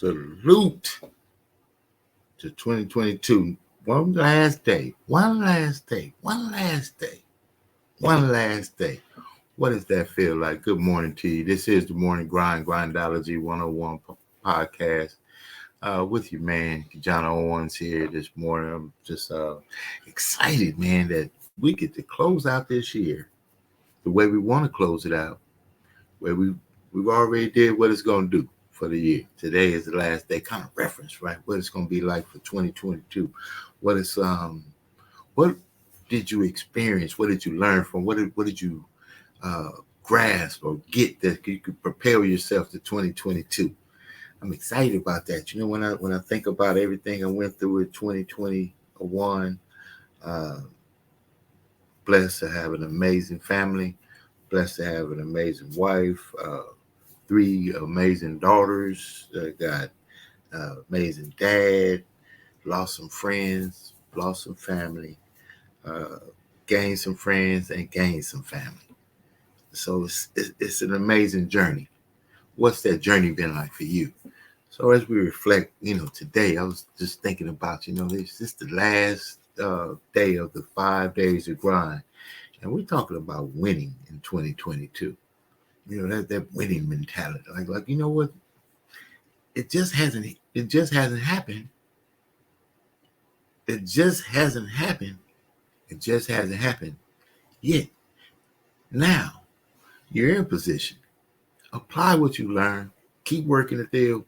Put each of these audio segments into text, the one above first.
Salute to 2022. One last day. What does that feel like? Good morning to you. This is the Morning Grind Grindology101 Podcast. With you, man. KeJohnna Owens here this morning. I'm just excited, man, that we get to close out this year the way we want to close it out, where we've already did what it's going to do for the year. Today is the last day, kind of reference, right? What it's going to be like for 2022. What did you experience? What did you learn from? What did you grasp or get that you could prepare yourself to 2022? I'm excited about that. You know, when I think about everything I went through in 2021, blessed to have an amazing family, blessed to have an amazing wife, 3 amazing daughters, got amazing dad, lost some friends, lost some family, gained some friends, and gained some family. So it's an amazing journey. What's that journey been like for you? So as we reflect, today I was just thinking about, this is the last day of the 5 days of grind, and we're talking about winning in 2022. That winning mentality. Like you know what? It just hasn't happened. It just hasn't happened yet. Now you're in position. Apply what you learn. Keep working the field.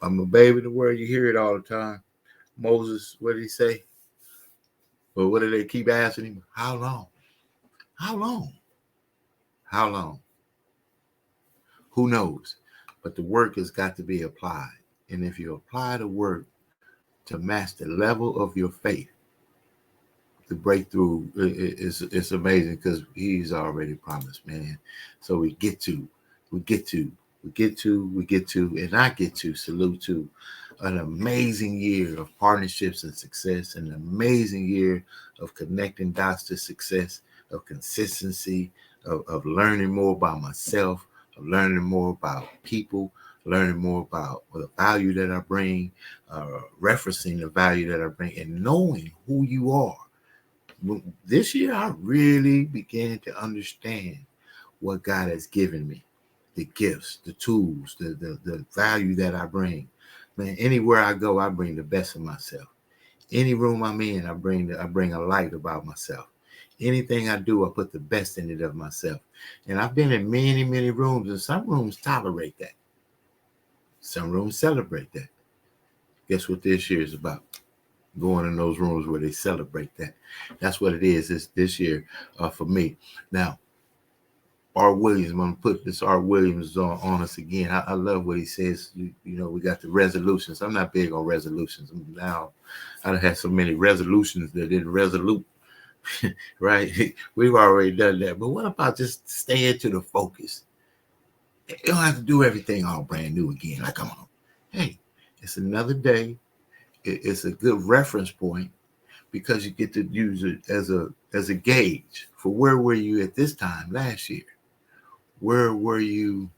I'm a baby in the world. You hear it all the time. Moses, what did he say? Well, what did they keep asking him? How long? How long? How long? Who knows? But the work has got to be applied. And if you apply the work to match the level of your faith, the breakthrough is amazing, because he's already promised, man. So we get to, and I get to salute to an amazing year of partnerships and success, an amazing year of connecting dots to success, of consistency, of learning more about myself, of learning more about people, learning more about the value that I bring, referencing the value that I bring, and knowing who you are. This year, I really began to understand what God has given me, the gifts, the tools, the value that I bring. Man, anywhere I go, I bring the best of myself. Any room I'm in, I bring a light about myself. Anything I do, I put the best in it of myself. And I've been in many, many rooms, and some rooms tolerate that. Some rooms celebrate that. Guess what this year is about? Going in those rooms where they celebrate that. That's what it is this year for me. Now, R. Williams, I'm going to put this R. Williams on us again. I love what he says. We got the resolutions. I'm not big on resolutions. Now, I've had so many resolutions that didn't resolute. Right? We've already done that. But what about just staying to the focus? You don't have to do everything all brand new again. Like, come on. Hey, it's another day. It's a good reference point, because you get to use it as a gauge for where were you at this time last year? Where were you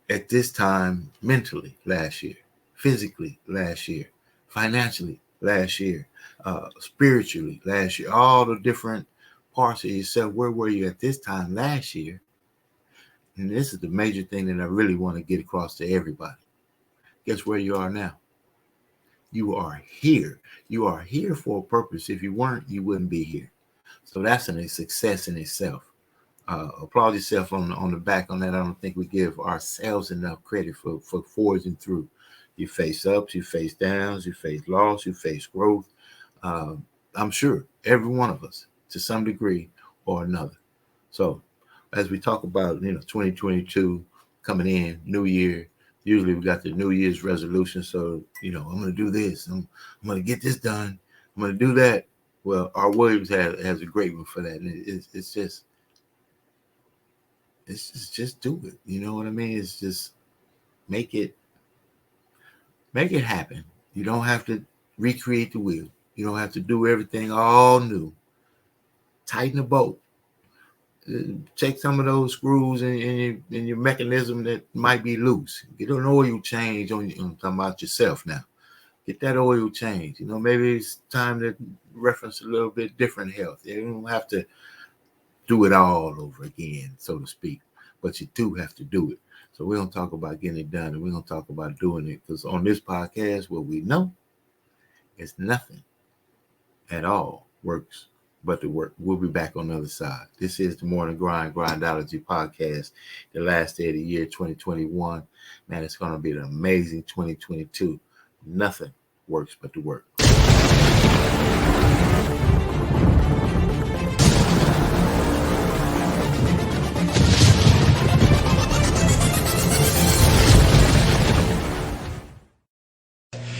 at this time mentally last year, physically last year, financially last year, spiritually last year, all the different parts of yourself? Where were you at this time last year? And this is the major thing that I really want to get across to everybody. Guess where you are now? You are here. You are here for a purpose. If you weren't, you wouldn't be here. So that's a success in itself. Applaud yourself on the back on that. I don't think we give ourselves enough credit for forging through. You face ups, you face downs, you face loss, you face growth. I'm sure every one of us to some degree or another. So as we talk about, 2022 coming in, new year, usually we got the New Year's resolution. So, I'm going to do this. I'm going to get this done. I'm going to do that. Well, R. Williams has a great one for that. And it's just do it. You know what I mean? It's just make it happen. You don't have to recreate the wheel. You don't have to do everything all new. Tighten the bolt. Take some of those screws in your mechanism that might be loose. Get an oil change I'm talking about yourself now. Get that oil change. Maybe it's time to reference a little bit different health. You don't have to do it all over again, so to speak, but you do have to do it. So we're going to talk about getting it done, and we're going to talk about doing it, because on this podcast, what we know is nothing at all works but the work. We'll be back on the other side. This is the Morning Grind Grindology Podcast, the last day of the year, 2021. Man, it's going to be an amazing 2022. Nothing works but the work.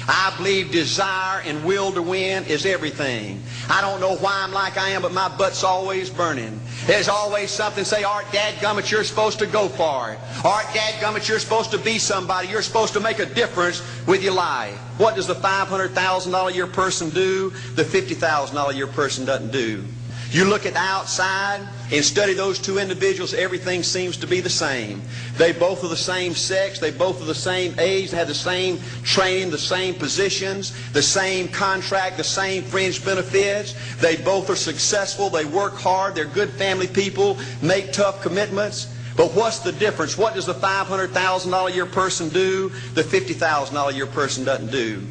I believe desire and will to win is everything. I don't know why I'm like I am, but my butt's always burning. There's always something say, Art, dadgummit, you're supposed to go for it. Art, dadgummit, you're supposed to be somebody. You're supposed to make a difference with your life. What does the $500,000 a year person do? The $50,000 a year person doesn't do. You look at the outside and study those two individuals, everything seems to be the same. They both are the same sex, they both are the same age, they have the same training, the same positions, the same contract, the same fringe benefits. They both are successful, they work hard, they're good family people, make tough commitments. But what's the difference? What does the $500,000 a year person do? The $50,000 a year person doesn't do.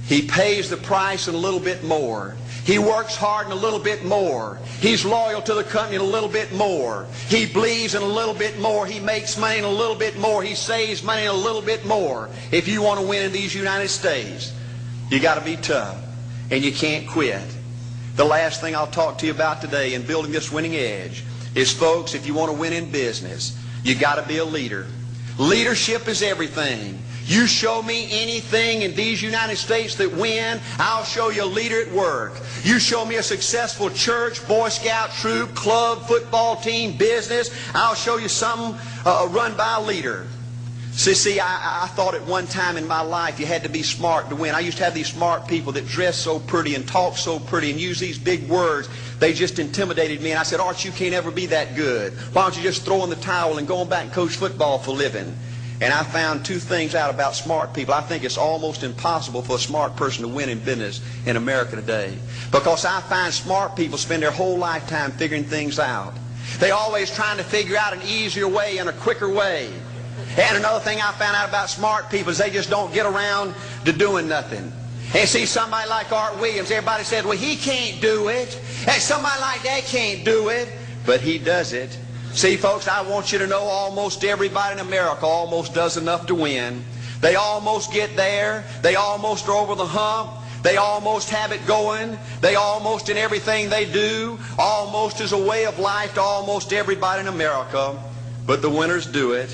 He pays the price and a little bit more. He works hard and a little bit more. He's loyal to the company and a little bit more. He believes in a little bit more. He makes money and a little bit more. He saves money and a little bit more. If you want to win in these United States, you got to be tough and you can't quit. The last thing I'll talk to you about today in building this winning edge is, folks, if you want to win in business, you got to be a leader. Leadership is everything. You show me anything in these United States that win, I'll show you a leader at work. You show me a successful church, Boy Scout troop, club, football team, business, I'll show you something run by a leader. See, I thought at one time in my life you had to be smart to win. I used to have these smart people that dress so pretty and talk so pretty and use these big words. They just intimidated me. And I said, Art, you can't ever be that good. Why don't you just throw in the towel and go on back and coach football for a living? And I found two things out about smart people. I think it's almost impossible for a smart person to win in business in America today. Because I find smart people spend their whole lifetime figuring things out. They're always trying to figure out an easier way and a quicker way. And another thing I found out about smart people is they just don't get around to doing nothing. And see, somebody like Art Williams, everybody said, well, he can't do it. And somebody like that can't do it. But he does it. See, folks, I want you to know almost everybody in America almost does enough to win. They almost get there. They almost are over the hump. They almost have it going. They almost in everything they do. Almost is a way of life to almost everybody in America. But the winners do it.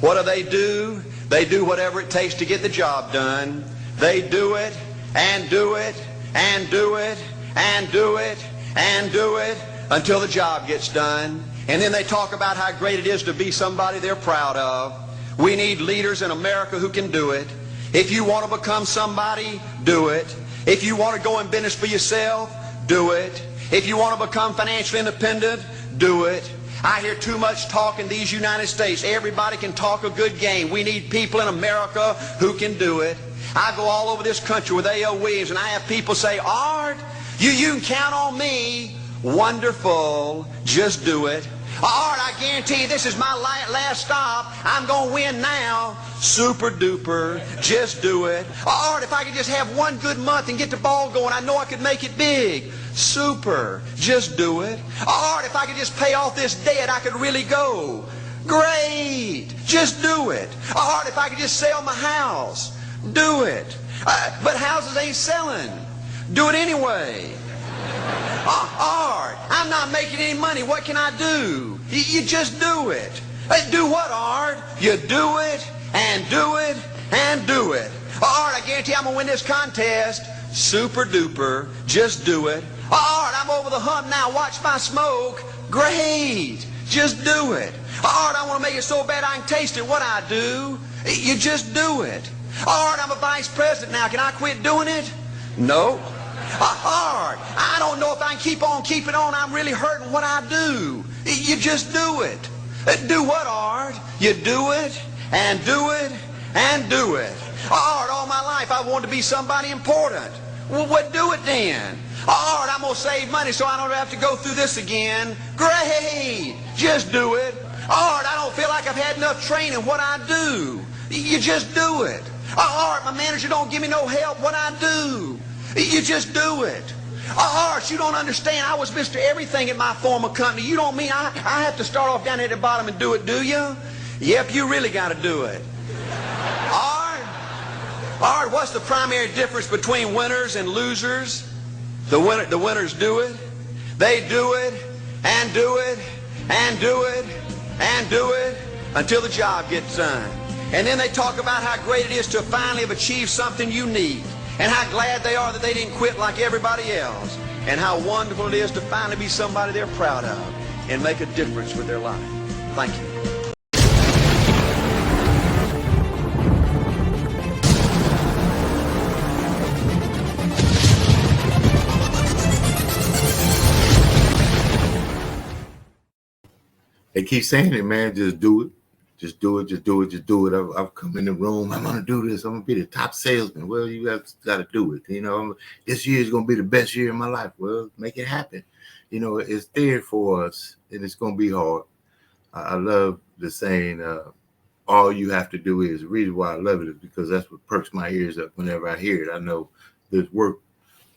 What do? They do whatever it takes to get the job done. They do it and do it and do it and do it and do it until the job gets done. And then they talk about how great it is to be somebody they're proud of. We need leaders in America who can do it. If you want to become somebody, do it. If you want to go in business for yourself, do it. If you want to become financially independent, do it. I hear too much talk in these United States. Everybody can talk a good game. We need people in America who can do it. I go all over this country with A.L. Williams, and I have people say, Art, you can count on me. Wonderful. Just do it. Art, I guarantee you this is my last stop. I'm going to win now. Super duper. Just do it. Art, if I could just have one good month and get the ball going, I know I could make it big. Super. Just do it. Art, if I could just pay off this debt, I could really go. Great. Just do it. Art, if I could just sell my house. Do it. But houses ain't selling. Do it anyway. Art, I'm not making any money. What can I do? You just do it. Do what, Art? You do it, and do it, and do it. Art, I guarantee I'm going to win this contest. Super duper. Just do it. Art, I'm over the hump now. Watch my smoke. Great. Just do it. Art, I want to make it so bad I can taste it. What I do? You just do it. Art, I'm a vice president now. Can I quit doing it? No. Art, I don't know if I can keep on keeping on. I'm really hurting. What I do? You just do it. Do what, Art? You do it, and do it, and do it. Art, all my life I wanted to be somebody important. Well, what do it then? Art, I'm going to save money so I don't have to go through this again. Great. Just do it. Art, I don't feel like I've had enough training. What I do? You just do it. Art, my manager don't give me no help. What I do? You just do it. Art, you don't understand. I was Mr. Everything at my former company. You don't mean I have to start off down at the bottom and do it, do you? Yep, you really got to do it. Art, what's the primary difference between winners and losers? The winners do it. They do it, and do it, and do it, and do it, until the job gets done. And then they talk about how great it is to finally have achieved something unique, and how glad they are that they didn't quit like everybody else, and how wonderful it is to finally be somebody they're proud of and make a difference with their life. Thank you. They keep saying it, man. Just do it. Just do it. Just do it. Just do it. I've come in the room. I'm going to do this. I'm going to be the top salesman. Well, you got to do it. You know, this year is going to be the best year of my life. Well, make it happen. You know, it's there for us, and it's going to be hard. I love the saying, all you have to do is. The reason why I love it is because that's what perks my ears up whenever I hear it. I know there's work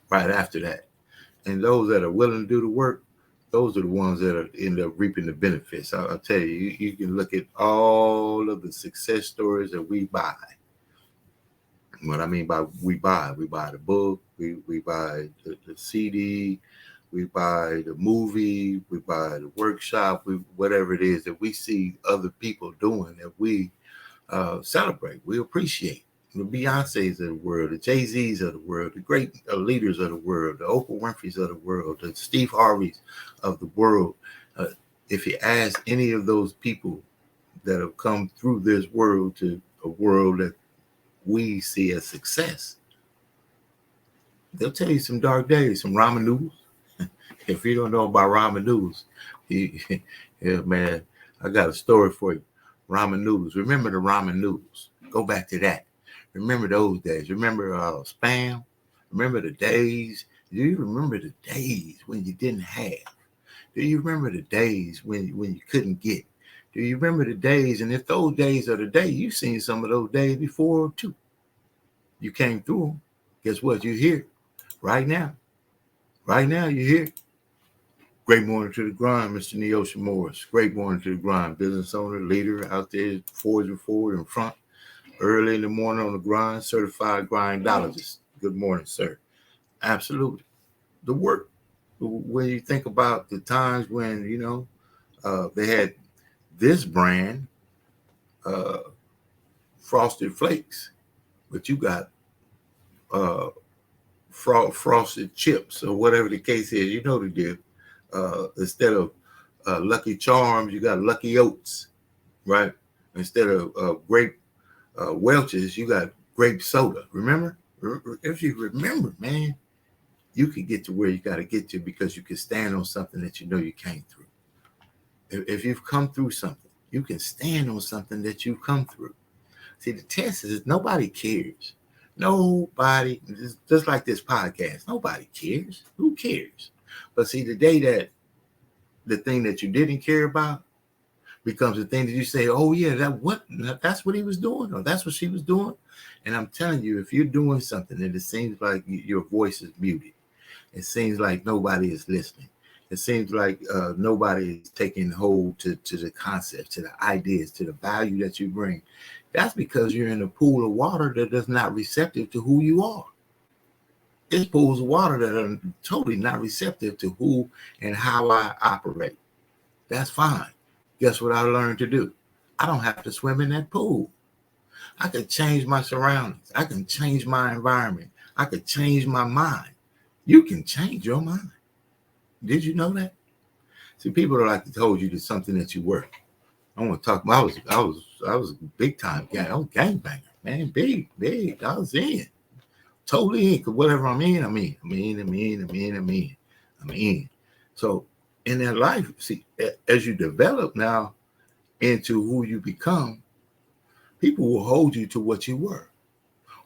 right after that. And those that are willing to do the work, those are the ones that end up reaping the benefits. I'll tell you, you can look at all of the success stories that we buy. What I mean by we buy the book, we buy the CD, we buy the movie, we buy the workshop, whatever it is that we see other people doing that we celebrate, we appreciate. The Beyoncés of the world, the Jay-Z's of the world, the great leaders of the world, the Oprah Winfrey's of the world, the Steve Harvey's of the world. If you ask any of those people that have come through this world to a world that we see as success, they'll tell you some dark days, some ramen noodles. If you don't know about ramen noodles, yeah, man, I got a story for you. Ramen noodles. Remember the ramen noodles. Go back to that. Remember those days. Remember Spam. Remember the days. Do you remember the days when you didn't have? Do you remember the days when you couldn't get? Do you remember the days? And if those days are the day, you've seen some of those days before too. You came through them. Guess what? You're here right now. Right now, you're here. Great morning to the grind, Mr. Neosha Morris. Great morning to the grind. Business owner, leader out there, forward in front. Early in the morning on the grind, certified grindologist. Good morning, sir. Absolutely. The work. When you think about the times when, you know, they had this brand, Frosted Flakes, but you got frosted chips or whatever the case is. You know the deal. Instead of Lucky Charms, you got Lucky Oats, right? Instead of grape Welch's, you got grape soda. Remember? If you remember, man, you can get to where you got to get to because you can stand on something that you know you came through. If you've come through something, you can stand on something that you've come through. See, the test is nobody cares. Nobody, just like this podcast, nobody cares. Who cares? But see, the day that the thing that you didn't care about becomes the thing that you say, oh yeah, that's what he was doing, or that's what she was doing. And I'm telling you, if you're doing something and it seems like your voice is muted, It seems like nobody is listening. It seems like nobody is taking hold to the concepts, to the ideas, to the value that you bring. That's because you're in a pool of water that is not receptive to who you are. It's pools of water that are totally not receptive to who and how I operate. That's fine. Guess what I learned to do? I don't have to swim in that pool. I could change my surroundings. I can change my environment. I could change my mind. You can change your mind. Did you know that? See, people are like to told you to something that you were. I want to talk about. I was big time gang. I was gangbanger, man. Big. I was in. Totally in. Cause whatever I'm in. I'm in. So in that life, see, as you develop now into who you become, people will hold you to what you were,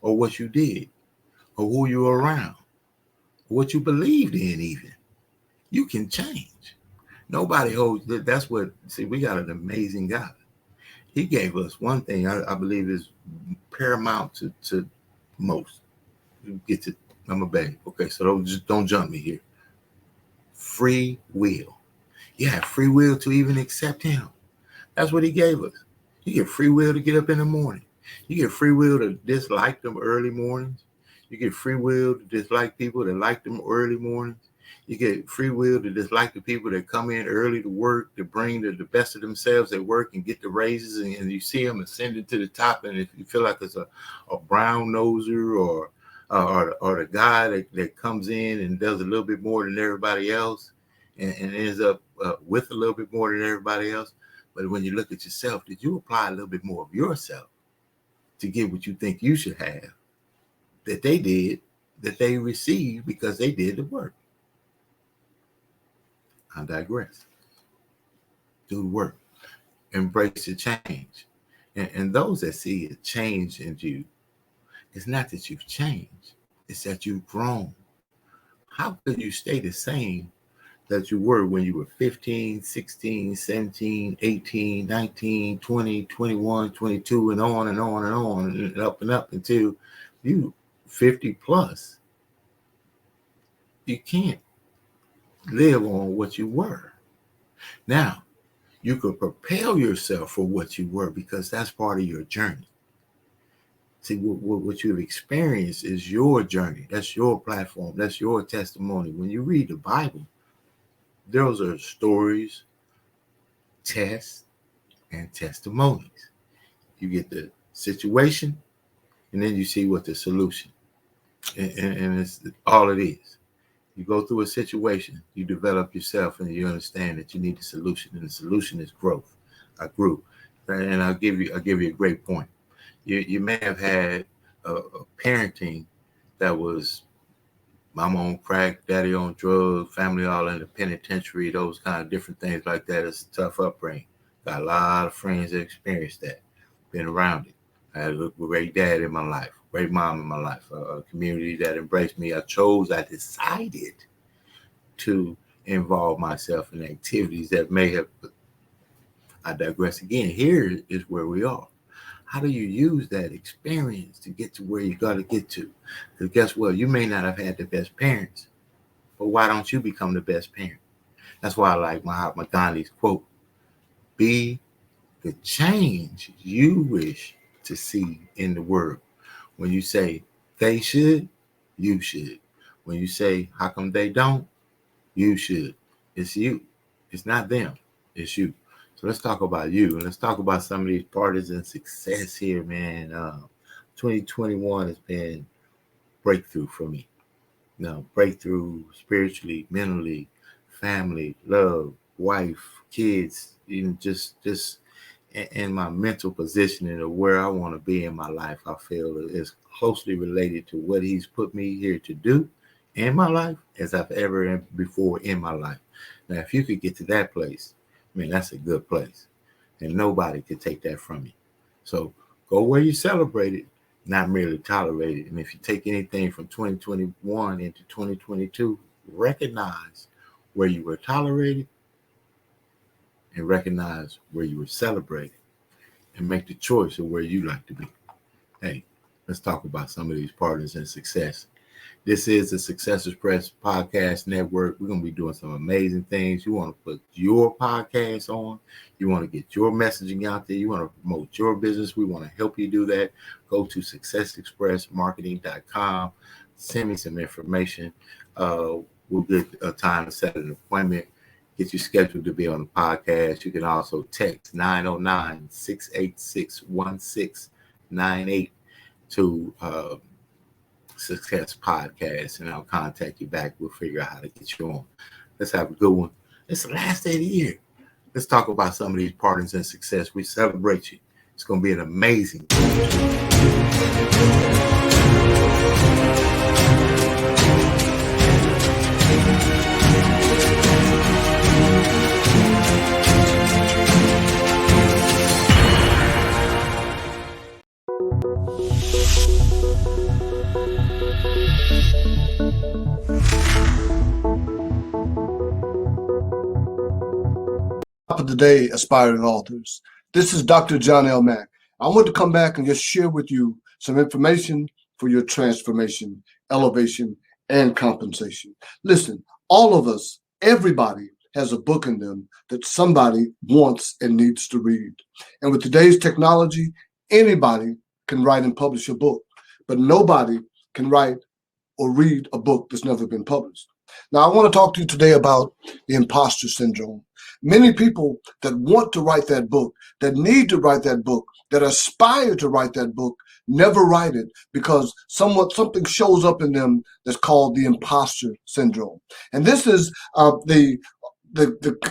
or what you did, or who you were around, or what you believed in. Even you can change. Nobody holds. That's what. See, we got an amazing God. He gave us one thing I believe is paramount to most. You get to. I'm a baby. Okay, so don't jump me here. Free will. You have free will to even accept Him. That's what He gave us. You get free will to get up in the morning. You get free will to dislike them early mornings. You get free will to dislike people that like them early mornings. You get free will to dislike the people that come in early to work, to bring the best of themselves at work and get the raises, and you see them ascending to the top. And if you feel like it's a brown noser or the guy that comes in and does a little bit more than everybody else and ends up with a little bit more than everybody else. But when you look at yourself, did you apply a little bit more of yourself to get what you think you should have that they did, that they received because they did the work? I digress. Do the work. Embrace the change. And those that see a change in you, it's not that you've changed. It's that you've grown. How could you stay the same that you were when you were 15, 16, 17, 18, 19, 20, 21, 22, and on and on and on and up until you 50 plus? You can't live on what you were. Now, you could propel yourself for what you were because that's part of your journey. See, what you've experienced is your journey. That's your platform. That's your testimony. When you read the Bible, those are stories, tests, and testimonies. You get the situation, and then you see what the solution. And it's all it is. You go through a situation, you develop yourself, and you understand that you need a solution, and the solution is growth. I grew, and I'll give you a great point. You may have had a parenting that was mama on crack, daddy on drugs, family all in the penitentiary, those kind of different things like that. It's a tough upbringing. Got a lot of friends that experienced that, been around it. I had a great dad in my life, great mom in my life, a community that embraced me. I decided to involve myself in activities that may have, I digress again. Here is where we are. How do you use that experience to get to where you got to get to? Because guess what? You may not have had the best parents, but why don't you become the best parent? That's why I like Mahatma Gandhi's quote, be the change you wish to see in the world. When you say they should, you should. When you say how come they don't, you should. It's you. It's not them. It's you. So let's talk about you. And let's talk about some of these parties and success here, man. 2021 has been breakthrough for me. Breakthrough spiritually, mentally, family, love, wife, kids, just in my mental positioning of where I want to be in my life. I feel is closely related to what He's put me here to do in my life as I've ever before in my life. Now, if you could get to that place, man, that's a good place. And nobody could take that from you. So go where you celebrate it, not merely tolerate it. And if you take anything from 2021 into 2022, recognize where you were tolerated and recognize where you were celebrated and make the choice of where you like to be. Hey, let's talk about some of these partners and success. This is the Success Express Podcast Network. We're going to be doing some amazing things. You want to put your podcast on. You want to get your messaging out there. You want to promote your business. We want to help you do that. Go to successexpressmarketing.com. Send me some information. We'll get a time to set an appointment. Get you scheduled to be on the podcast. You can also text 909-686-1698 to Success Podcast, and I'll contact you back. We'll figure out how to get you on. Let's have a good one. It's the last day of the year. Let's talk about some of these partners and success. We celebrate you. It's going to be an amazing of the day, aspiring authors. This is Dr. John L. Mack. I want to come back and just share with you some information for your transformation, elevation, and compensation. Listen, all of us, everybody has a book in them that somebody wants and needs to read. And with today's technology, anybody can write and publish a book, but nobody can write or read a book that's never been published. Now, I want to talk to you today about the imposter syndrome. Many people that want to write that book, that need to write that book, that aspire to write that book, never write it because something shows up in them that's called the imposter syndrome. And this is the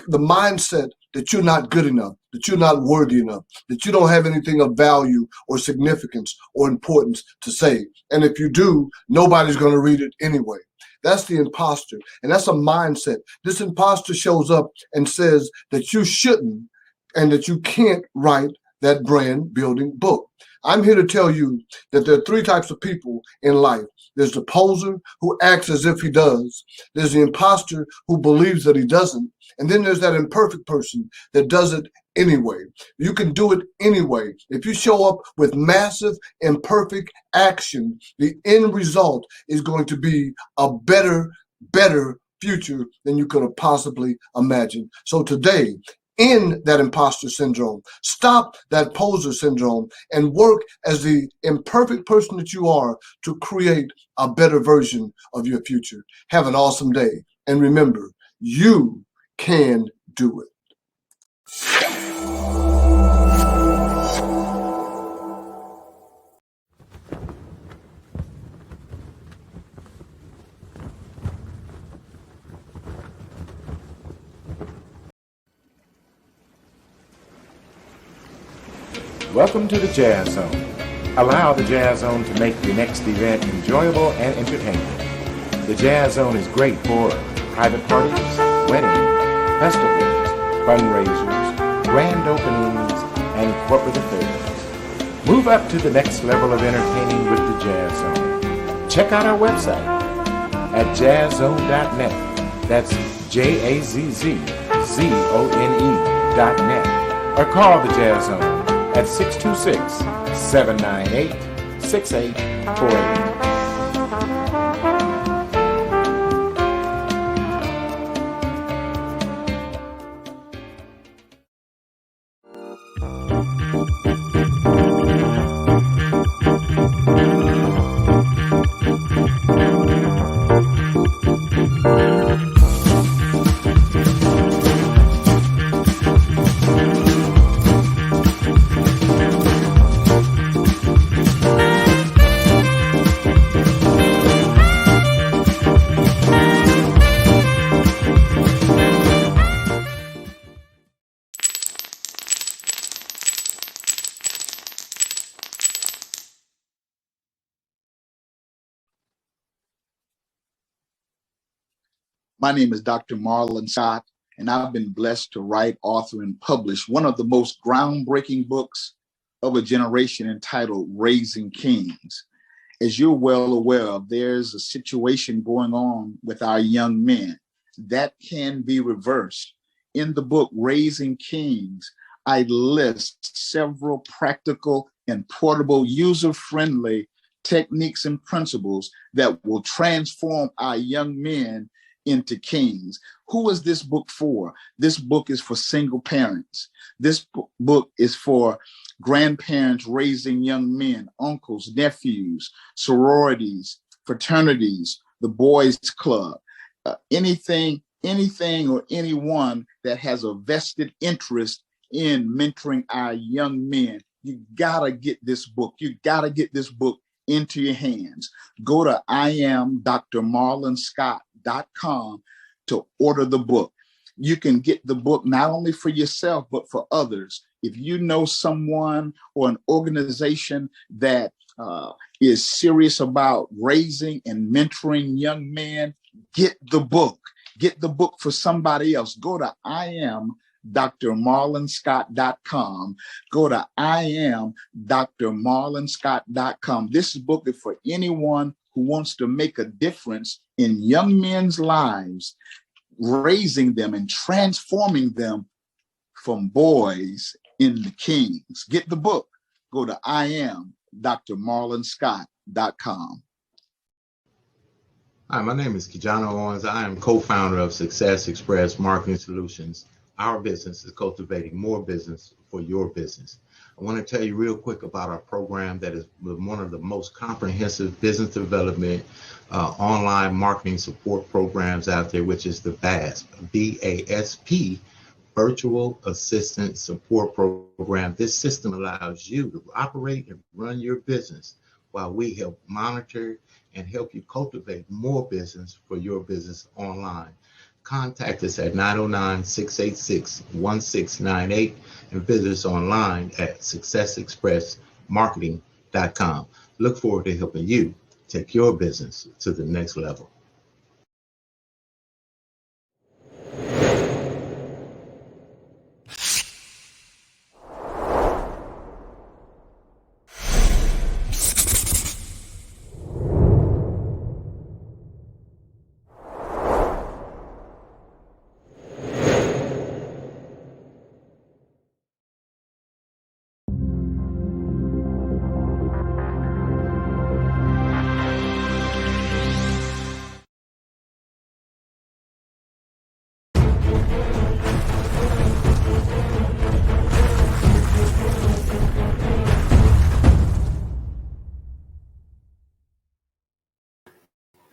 mindset that you're not good enough, that you're not worthy enough, that you don't have anything of value or significance or importance to say. And if you do, nobody's going to read it anyway. That's the imposter, and that's a mindset. This imposter shows up and says that you shouldn't and that you can't write that brand building book. I'm here to tell you that there are three types of people in life. There's the poser who acts as if he does. There's the imposter who believes that he doesn't. And then there's that imperfect person that does it anyway. You can do it anyway. If you show up with massive imperfect action, the end result is going to be a better future than you could have possibly imagined. So today, end that imposter syndrome, stop that poser syndrome, and work as the imperfect person that you are to create a better version of your future. Have an awesome day. And remember, you can do it. Welcome to the Jazz Zone. Allow the Jazz Zone to make your next event enjoyable and entertaining. The Jazz Zone is great for private parties, weddings, festivals, fundraisers, grand openings, and corporate affairs. Move up to the next level of entertaining with the Jazz Zone. Check out our website at jazzzone.net. That's JAZZZONE.net. Or call the Jazz Zone at 626-798-6848. My name is Dr. Marlon Scott, and I've been blessed to write, author, and publish one of the most groundbreaking books of a generation entitled Raising Kings. As you're well aware of, there's a situation going on with our young men that can be reversed. In the book, Raising Kings, I list several practical and portable, user-friendly techniques, and principles that will transform our young men into kings. Who is this book for? This book is for single parents. This book is for grandparents raising young men, uncles, nephews, sororities, fraternities, the boys club, anything or anyone that has a vested interest in mentoring our young men. You gotta get this book. You gotta get this book into your hands. Go to IamDrMarlonScott.com to order the book. You can get the book not only for yourself, but for others. If you know someone or an organization that is serious about raising and mentoring young men, get the book. Get the book for somebody else. Go to IamDrMarlonScott.com. Go to IamDrMarlonScott.com. This book is for anyone who wants to make a difference in young men's lives, raising them and transforming them from boys into kings. Get the book. Go to IamDrMarlonScott.com. Hi, my name is KeJohnna Owens. I am co-founder of Success Express Marketing Solutions. Our business is cultivating more business for your business. I want to tell you real quick about our program that is one of the most comprehensive business development online marketing support programs out there, which is the VASP, VASP, Virtual Assistant Support Program. This system allows you to operate and run your business while we help monitor and help you cultivate more business for your business online. Contact us at 909-686-1698 and visit us online at successexpressmarketing.com. Look forward to helping you take your business to the next level.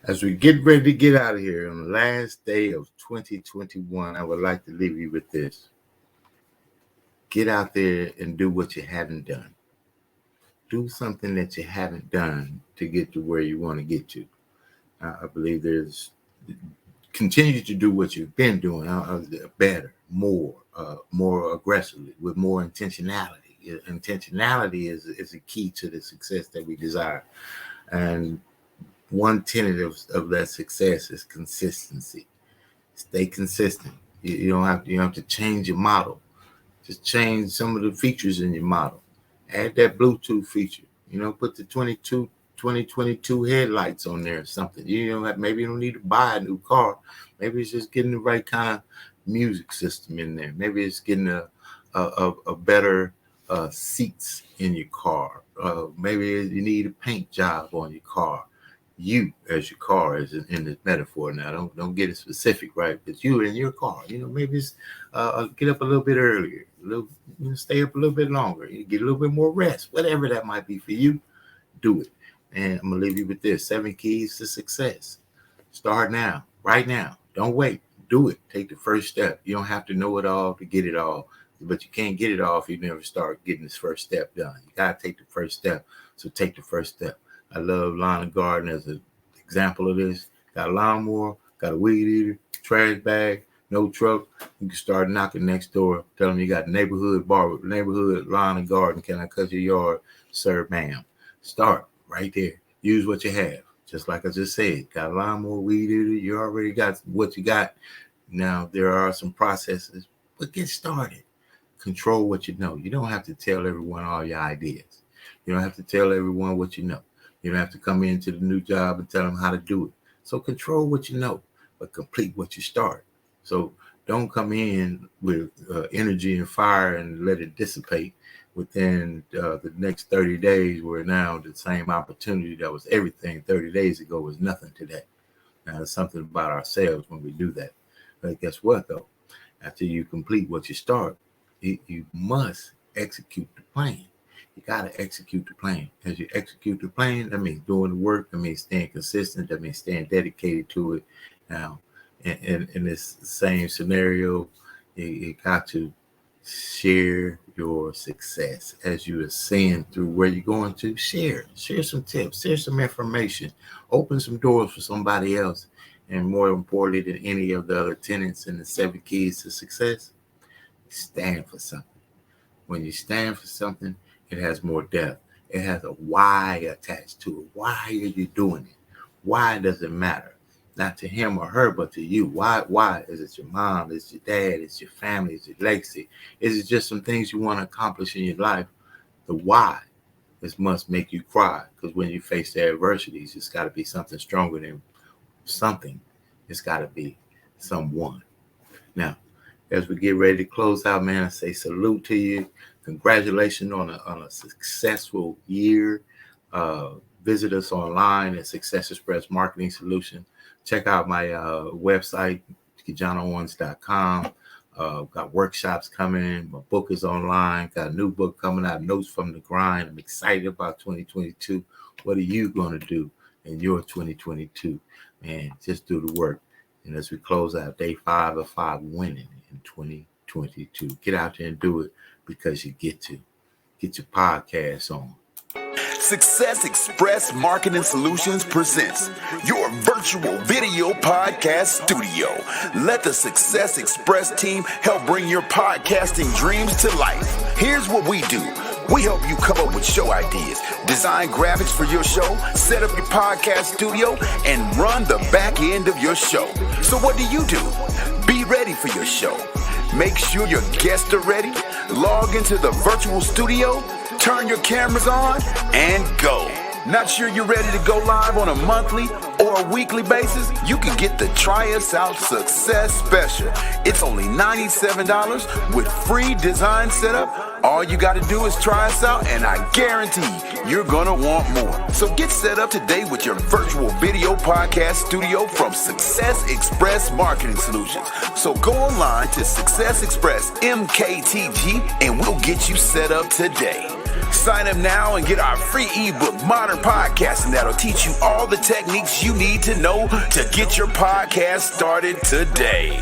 As we get ready to get out of here on the last day of 2021, I would like to leave you with this. Get out there and do what you haven't done. Do something that you haven't done to get to where you want to get to. I believe continue to do what you've been doing better, more aggressively, with more intentionality. Intentionality is a key to the success that we desire. And one tenet of that success is consistency. Stay consistent. You don't have to change your model. Just change some of the features in your model. Add that Bluetooth feature. Put the 2022 headlights on there or something. Maybe you don't need to buy a new car. Maybe it's just getting the right kind of music system in there. Maybe it's getting a better seats in your car. Maybe you need a paint job on your car. You as your car is in this metaphor now. Don't get it specific, right? But you in your car. Maybe it's get up a little bit earlier, stay up a little bit longer, get a little bit more rest, whatever that might be for you. Do it. And I'm gonna leave you with this: 7 keys to success. Start now, right now. Don't wait. Do it. Take the first step. You don't have to know it all to get it all, but you can't get it all if you never start getting this first step done. You gotta take the first step. So take the first step. I love lawn and garden as an example of this. Got a lawnmower, got a weed eater, trash bag, no truck. You can start knocking next door. Tell them you got neighborhood lawn and garden. Can I cut your yard? Sir, ma'am. Start right there. Use what you have. Just like I just said, got a lawnmower, weed eater. You already got what you got. Now there are some processes, but get started. Control what you know. You don't have to tell everyone all your ideas. You don't have to tell everyone what you know. You don't have to come into the new job and tell them how to do it. So control what you know, but complete what you start. So don't come in with energy and fire and let it dissipate. within the next 30 days, where now the same opportunity that was everything 30 days ago is nothing today. Now, there's something about ourselves when we do that. But guess what, though? After you complete what you start, you must execute the plan. You got to execute the plan. As you execute the plan, that means doing the work. That means staying consistent. That means staying dedicated to it. Now, in this same scenario, you got to share your success as you ascend through where you're going to. Share some tips, share some information, open some doors for somebody else. And more importantly than any of the other tenets in the 7 keys to success, stand for something. When you stand for something, it has more depth. It has a why attached to it. Why are you doing it? Why does it matter? Not to him or her, but to you. Why? Is it your mom? Is it your dad? Is it your family? Is it legacy? Is it just some things you want to accomplish in your life? The why must make you cry, because when you face the adversities, it's got to be something stronger than something. It's got to be someone. Now, as we get ready to close out, man, I say salute to you. Congratulations on a successful year. Visit us online at Success Express Marketing Solutions. Check out my website, KeJohnnaOwens.com. Got workshops coming. My book is online. Got a new book coming out, Notes from the Grind. I'm excited about 2022. What are you going to do in your 2022? Man, just do the work. And as we close out day 5 of 5 winning in 2022, get out there and do it, because you get to. Get your podcast on. Success Express Marketing Solutions presents your virtual video podcast studio. Let the Success Express team help bring your podcasting dreams to life. Here's what we do. We help you come up with show ideas, design graphics for your show, set up your podcast studio, and run the back end of your show. So what do? Be ready for your show. Make sure your guests are ready. Log into the virtual studio, turn your cameras on, and go. Not sure you're ready to go live on a monthly or a weekly basis? You can get the Try Us Out Success Special. It's only $97 with free design setup. All you got to do is try us out, and I guarantee you're going to want more. So get set up today with your virtual video podcast studio from Success Express Marketing Solutions. So go online to Success Express MKTG, and we'll get you set up today. Sign up now and get our free ebook, Modern Podcasting, that'll teach you all the techniques you need to know to get your podcast started today.